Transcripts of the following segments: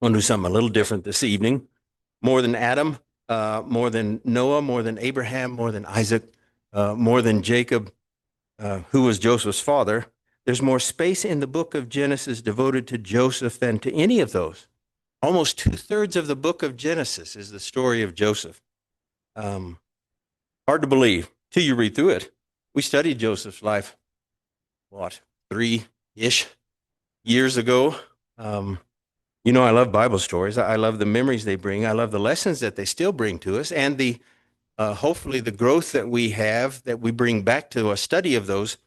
Want to do something a little different this evening. More than Adam, more than Noah, more than Abraham, more than Isaac, more than Jacob, who was Joseph's father. There's more space in the book of Genesis devoted to Joseph than to any of those. Almost 2/3 of the book of Genesis is the story of Joseph. Um, Hard to believe till you read through it. We studied Joseph's life, what, 3-ish years ago. I love Bible stories. I love the memories they bring. I love the lessons that they still bring to us, and the hopefully the growth that we have that we bring back to a study of those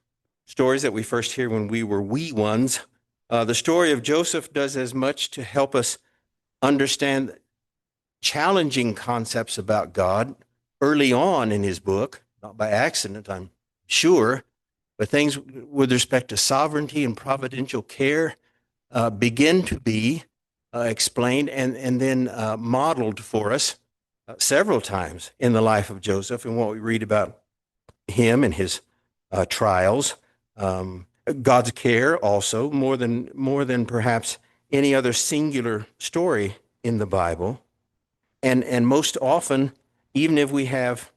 stories that we first hear when we were wee ones. The story of Joseph does as much to help us understand challenging concepts about God early on in his book, not by accident, I'm sure, but things with respect to sovereignty and providential care begin to be explained and then modeled for us several times in the life of Joseph and what we read about him and his trials. God's care also more than perhaps any other singular story in the Bible, and most often, even if we have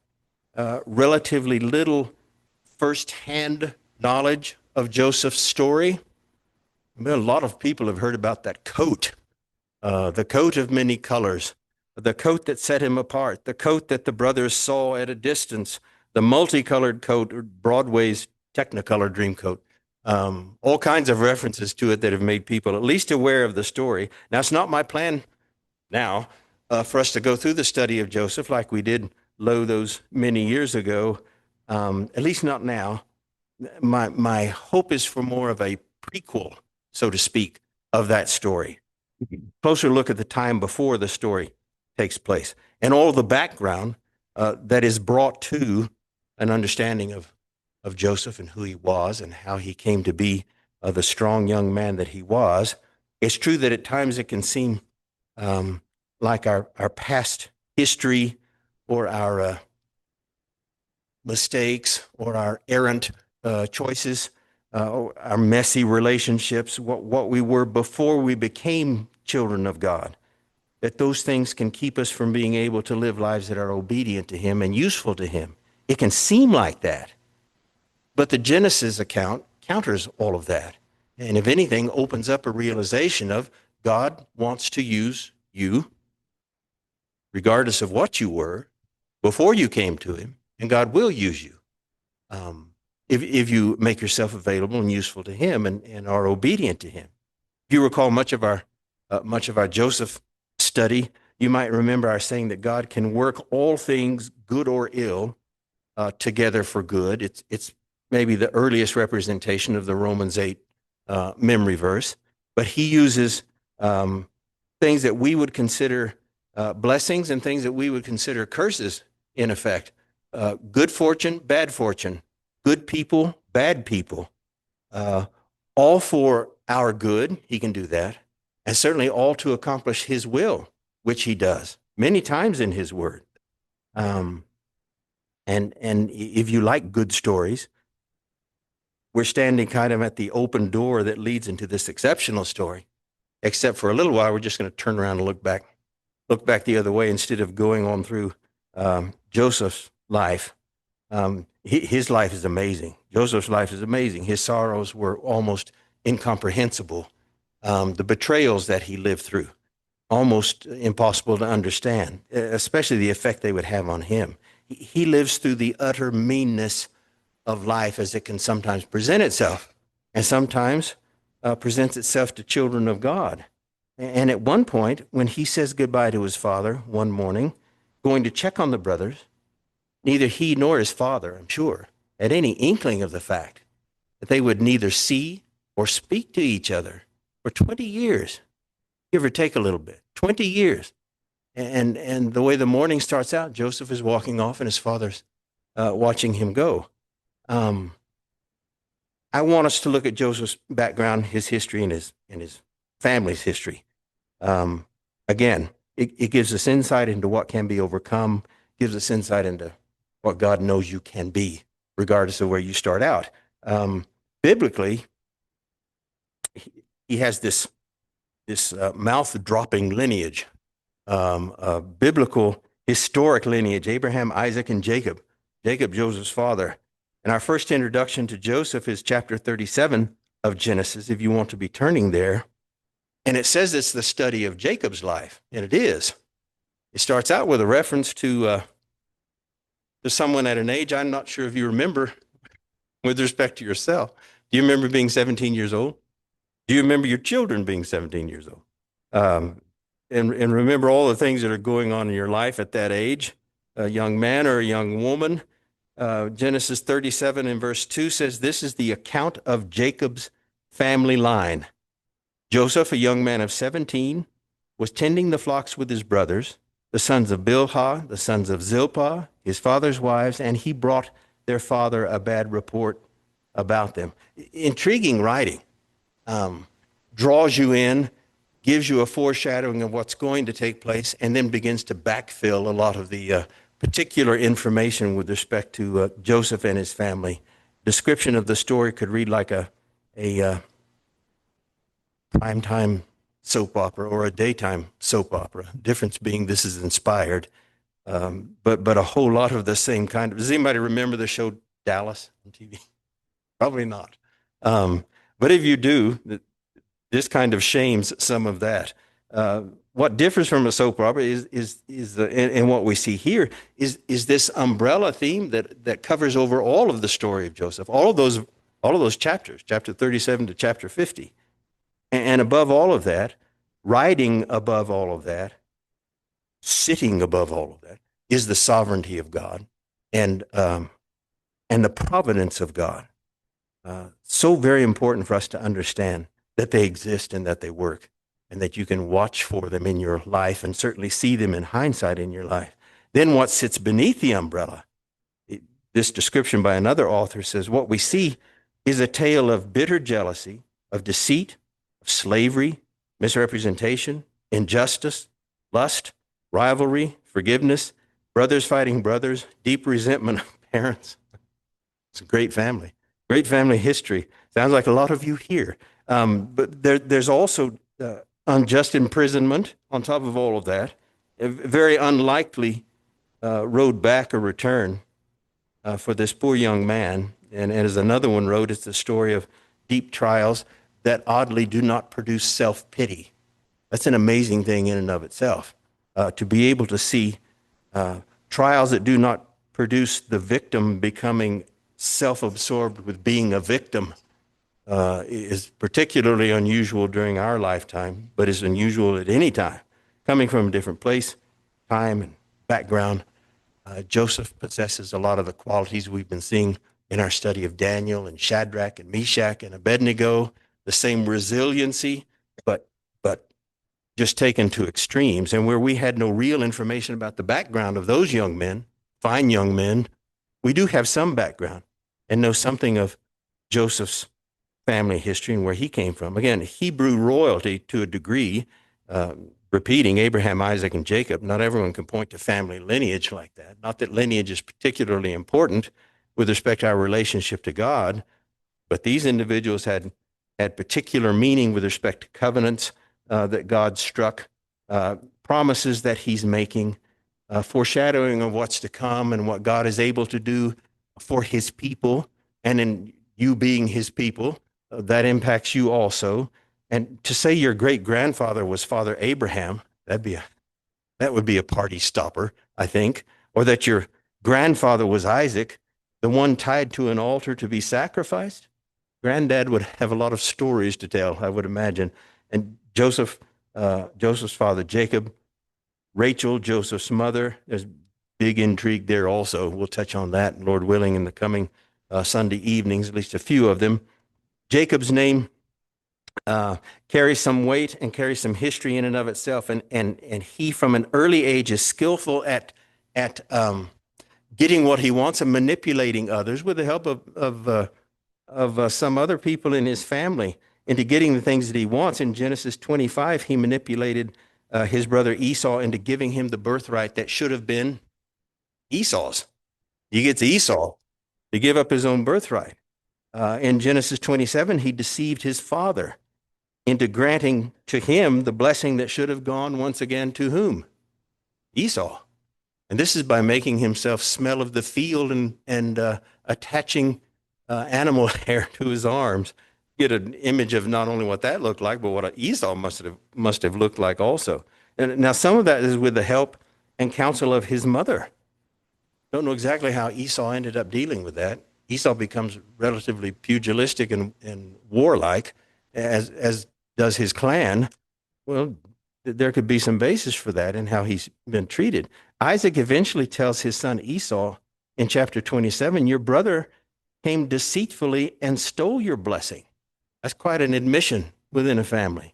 relatively little firsthand knowledge of Joseph's story, a lot of people have heard about that coat, the coat of many colors, the coat that set him apart, the coat that the brothers saw at a distance, the multicolored coat, or Broadway's Technicolor Dreamcoat. All kinds of references to it that have made people at least aware of the story. Now, it's not my plan now for us to go through the study of Joseph like we did those many years ago, at least not now. My hope is for more of a prequel, so to speak, of that story. Closer look at the time before the story takes place and all the background that is brought to an understanding of Joseph and who he was and how he came to be the strong young man that he was. It's true that at times it can seem like our past history or our mistakes or our errant choices, our messy relationships, what we were before we became children of God, that those things can keep us from being able to live lives that are obedient to him and useful to him. It can seem like that, but the Genesis account counters all of that. And if anything, opens up a realization of God wants to use you, regardless of what you were, before you came to him, and God will use you if you make yourself available and useful to him and are obedient to him. If you recall much of our Joseph study, you might remember our saying that God can work all things, good or ill, together for good. It's maybe the earliest representation of the Romans 8 memory verse, but he uses things that we would consider blessings and things that we would consider curses, in effect. Good fortune, bad fortune, good people, bad people, all for our good. He can do that. And certainly all to accomplish his will, which he does many times in his word. And if you like good stories, we're standing kind of at the open door that leads into this exceptional story. Except for a little while, we're just going to turn around and look back the other way instead of going on through Joseph's life. His life is amazing. Joseph's life is amazing. His sorrows were almost incomprehensible. The betrayals that he lived through, almost impossible to understand, especially the effect they would have on him. He lives through the utter meanness of life as it can sometimes present itself, and sometimes presents itself to children of God. And at one point, when he says goodbye to his father one morning, going to check on the brothers, neither he nor his father, I'm sure, had any inkling of the fact that they would neither see or speak to each other for 20 years, give or take a little bit, 20 years. And the way the morning starts out, Joseph is walking off and his father's watching him go. I want us to look at Joseph's background, his history, and his family's history. Again, it gives us insight into what can be overcome, gives us insight into what God knows you can be, regardless of where you start out. Biblically, he has this this mouth-dropping lineage, biblical, historic lineage, Abraham, Isaac, and Jacob. Jacob, Joseph's father. And our first introduction to Joseph is chapter 37 of Genesis, if you want to be turning there. And it says it's the study of Jacob's life, and it is. It starts out with a reference to someone at an age, I'm not sure if you remember, with respect to yourself. Do you remember being 17 years old? Do you remember your children being 17 years old? And remember all the things that are going on in your life at that age, a young man or a young woman. Genesis 37 and verse 2 says, this is the account of Jacob's family line. Joseph, a young man of 17, was tending the flocks with his brothers, the sons of Bilhah, the sons of Zilpah, his father's wives, and he brought their father a bad report about them. Intriguing writing. Draws you in, gives you a foreshadowing of what's going to take place, and then begins to backfill a lot of the particular information with respect to Joseph and his family. Description of the story could read like a primetime soap opera or a daytime soap opera. Difference being this is inspired, but a whole lot of the same kind of. Does anybody remember the show Dallas on TV? Probably not. But if you do, this kind of shames some of that. What differs from a soap opera and what we see here is this umbrella theme that covers over all of the story of Joseph, all of those chapters, chapter 37 to chapter 50. And above all of that, riding above all of that, sitting above all of that, is the sovereignty of God and the providence of God. So very important for us to understand that they exist and that they work, and that you can watch for them in your life and certainly see them in hindsight in your life. Then what sits beneath the umbrella, this description by another author says, what we see is a tale of bitter jealousy, of deceit, of slavery, misrepresentation, injustice, lust, rivalry, forgiveness, brothers fighting brothers, deep resentment of parents. It's a great family history. Sounds like a lot of you here. But there's also unjust imprisonment on top of all of that. A very unlikely road back or return for this poor young man. And as another one wrote, it's the story of deep trials that oddly do not produce self-pity. That's an amazing thing in and of itself. To be able to see trials that do not produce the victim becoming self-absorbed with being a victim is particularly unusual during our lifetime, but is unusual at any time. Coming from a different place, time, and background, Joseph possesses a lot of the qualities we've been seeing in our study of Daniel and Shadrach and Meshach and Abednego, the same resiliency, but just taken to extremes, and where we had no real information about the background of those young men, fine young men. We do have some background and know something of Joseph's family history and where he came from. Again, Hebrew royalty to a degree, repeating Abraham, Isaac, and Jacob. Not everyone can point to family lineage like that. Not that lineage is particularly important with respect to our relationship to God, but these individuals had particular meaning with respect to covenants that God struck, promises that he's making, foreshadowing of what's to come and what God is able to do for his people, and in you being his people, that impacts you also. And to say your great-grandfather was Father Abraham, that would be a party stopper, I think. Or that your grandfather was Isaac, the one tied to an altar to be sacrificed. Granddad would have a lot of stories to tell, I would imagine. And Joseph's father, Jacob, Rachel, Joseph's mother, there's big intrigue there also. We'll touch on that, Lord willing, in the coming Sunday evenings, at least a few of them. Jacob's name carries some weight and carries some history in and of itself. And he, from an early age, is skillful at getting what he wants and manipulating others with the help of some other people in his family into getting the things that he wants. In Genesis 25, he manipulated his brother Esau into giving him the birthright that should have been Esau's. He gets Esau to give up his own birthright. In Genesis 27, he deceived his father into granting to him the blessing that should have gone once again to whom? Esau. And this is by making himself smell of the field and attaching animal hair to his arms. Get an image of not only what that looked like, but what Esau must have looked like also. And now some of that is with the help and counsel of his mother. Don't know exactly how Esau ended up dealing with that. Esau becomes relatively pugilistic and warlike, as does his clan. Well, there could be some basis for that in how he's been treated. Isaac eventually tells his son Esau in chapter 27, your brother came deceitfully and stole your blessing. That's quite an admission within a family.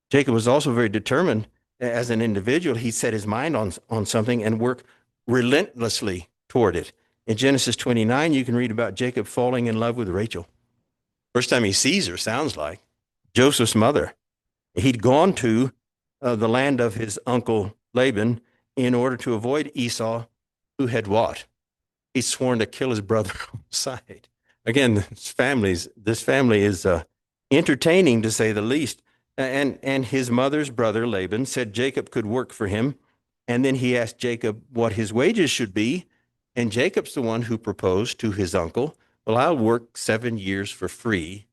Jacob was also very determined as an individual. He set his mind on something and worked relentlessly toward it. In Genesis 29, you can read about Jacob falling in love with Rachel. First time he sees her, sounds like, Joseph's mother. He'd gone to the land of his uncle Laban in order to avoid Esau, who had what? He'd sworn to kill his brother on sight. Again, this family is entertaining, to say the least. And his mother's brother, Laban, said Jacob could work for him. And then he asked Jacob what his wages should be. And Jacob's the one who proposed to his uncle, well, I'll work 7 years for free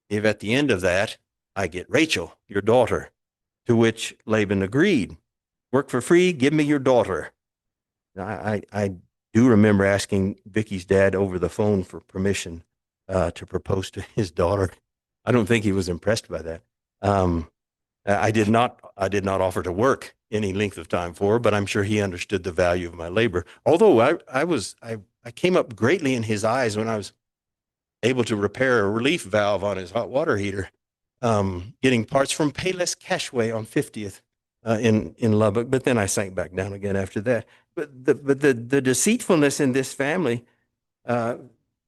if at the end of that I get Rachel, your daughter. To which Laban agreed. Work for free, give me your daughter. I do remember asking Vicky's dad over the phone for permission to propose to his daughter. I don't think he was impressed by that. I did not offer to work any length of time for her, but I'm sure he understood the value of my labor. Although I came up greatly in his eyes when I was able to repair a relief valve on his hot water heater, getting parts from Payless Cashway on 50th in Lubbock. But then I sank back down again after that. But the deceitfulness in this family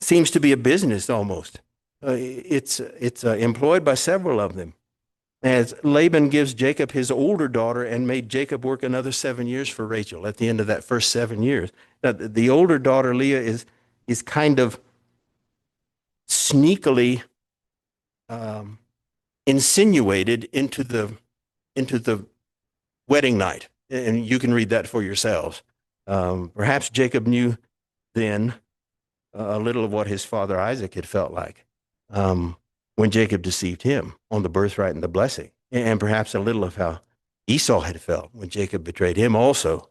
seems to be a business almost. It's employed by several of them. As Laban gives Jacob his older daughter and made Jacob work another 7 years for Rachel at the end of that first 7 years. Now, the older daughter, Leah, is kind of sneakily insinuated into the wedding night. And you can read that for yourselves. Perhaps Jacob knew then a little of what his father Isaac had felt like. When Jacob deceived him on the birthright and the blessing, and perhaps a little of how Esau had felt when Jacob betrayed him also.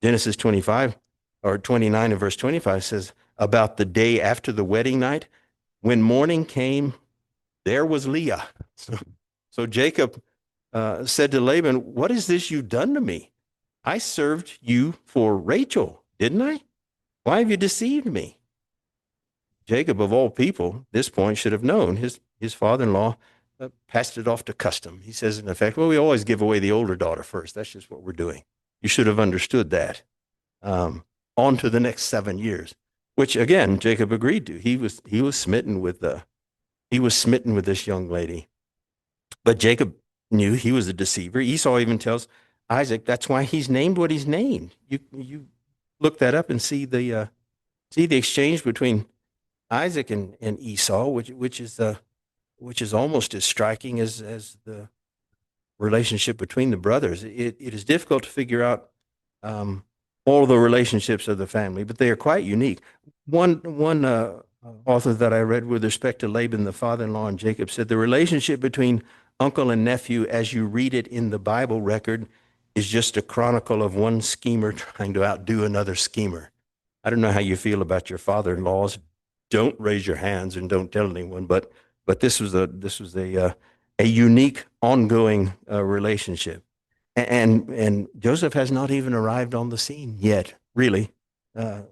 Genesis 25 or 29 and verse 25 says, about the day after the wedding night, when morning came, there was Leah. So Jacob said to Laban, what is this you've done to me? I served you for Rachel, didn't I? Why have you deceived me? Jacob, of all people, this point should have known. His father-in-law passed it off to custom. He says, in effect, well, we always give away the older daughter first. That's just what we're doing. You should have understood that. On to the next 7 years, which again Jacob agreed to. He was smitten with this young lady, but Jacob knew he was a deceiver. Esau even tells Isaac that's why he's named what he's named. You look that up and see the exchange between Isaac and Esau, which is almost as striking as the relationship between the brothers. It is difficult to figure out all of the relationships of the family, but they are quite unique. One author that I read with respect to Laban, the father-in-law, and Jacob said the relationship between uncle and nephew, as you read it in the Bible record, is just a chronicle of one schemer trying to outdo another schemer. I don't know how you feel about your father-in-laws. Don't raise your hands and don't tell anyone. But this was a unique, ongoing relationship, and Joseph has not even arrived on the scene yet, really.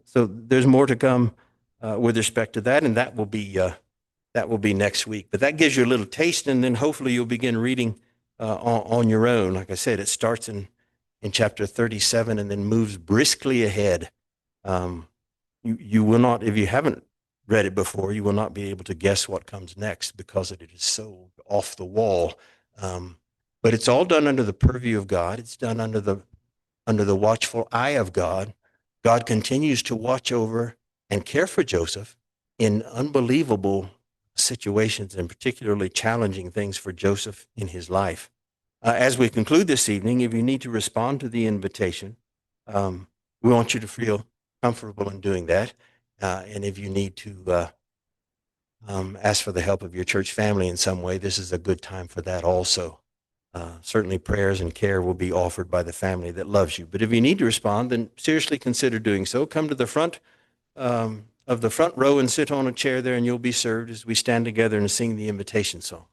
So there's more to come with respect to that, and that will be next week. But that gives you a little taste, and then hopefully you'll begin reading on your own. Like I said, it starts in chapter 37 and then moves briskly ahead. You will not, if you haven't read it before, you will not be able to guess what comes next because it is so off the wall. But it's all done under the purview of God. It's done under the watchful eye of God. God continues to watch over and care for Joseph in unbelievable situations and particularly challenging things for Joseph in his life. As we conclude this evening, if you need to respond to the invitation, we want you to feel comfortable in doing that. And if you need to ask for the help of your church family in some way, this is a good time for that also. Certainly prayers and care will be offered by the family that loves you. But if you need to respond, then seriously consider doing so. Come to the front of the front row and sit on a chair there, and you'll be served as we stand together and sing the invitation song.